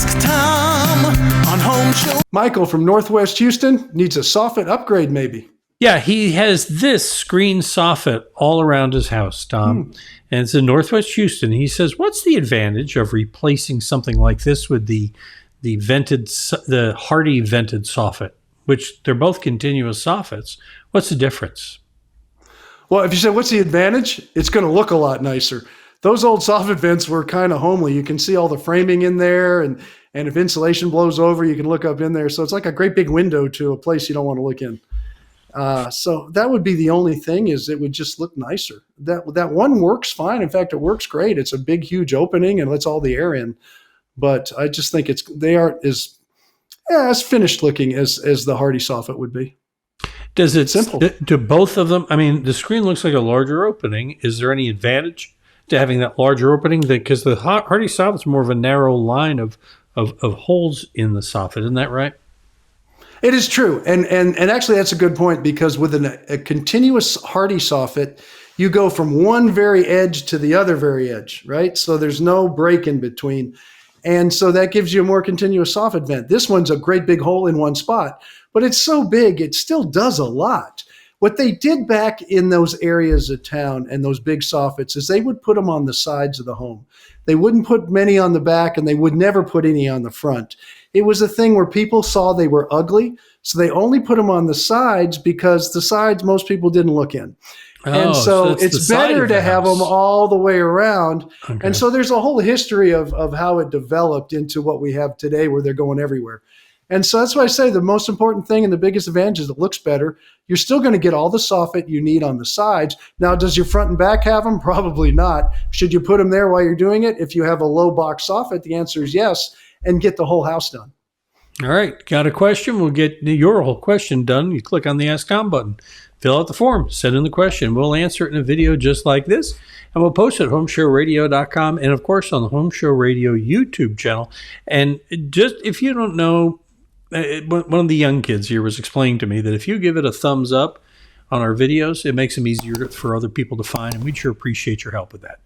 Ask Tom on Home Show. Michael from Northwest Houston needs a soffit upgrade, maybe. Yeah, he has this screen soffit all around his house, Tom. And it's in Northwest Houston. He says, what's the advantage of replacing something like this with the Hardie vented soffit, which they're both continuous soffits? What's the difference? Well, if you say, what's the advantage? It's going to look a lot nicer. Those old soffit vents were kind of homely. You can see all the framing in there, and if insulation blows over, you can look up in there. So it's like a great big window to a place you don't want to look in. So that would be the only thing, is it would just look nicer. That one works fine. In fact, it works great. It's a big, huge opening and lets all the air in. But I just think they aren't as finished looking as the Hardie Soffit would be. Does it simple? Do both of them? I mean, the screen looks like a larger opening. Is there any advantage to having that larger opening? Because the Hardie Soffit's more of a narrow line of holes in the soffit. Isn't that right? It is true. And actually that's a good point, because with a continuous Hardie Soffit, you go from one very edge to the other very edge, right? So there's no break in between. And so that gives you a more continuous soffit vent. This one's a great big hole in one spot, but it's so big, it still does a lot. What they did back in those areas of town and those big soffits is they would put them on the sides of the home. They wouldn't put many on the back, and they would never put any on the front. It was a thing where people saw they were ugly, so they only put them on the sides, because the sides most people didn't look in. And so it's better to have them all the way around. Okay. And so there's a whole history of how it developed into what we have today, where they're going everywhere. And so that's why I say the most important thing and the biggest advantage is it looks better. You're still going to get all the soffit you need on the sides. Now, does your front and back have them? Probably not. Should you put them there while you're doing it? If you have a low box soffit, the answer is yes, and get the whole house done. All right. Got a question? We'll get your whole question done. You click on the Ask Tom button. Fill out the form, send in the question. We'll answer it in a video just like this, and we'll post it at HomeShowRadio.com and, of course, on the Home Show Radio YouTube channel. And just if you don't know, one of the young kids here was explaining to me that if you give it a thumbs up on our videos, it makes them easier for other people to find, and we'd sure appreciate your help with that.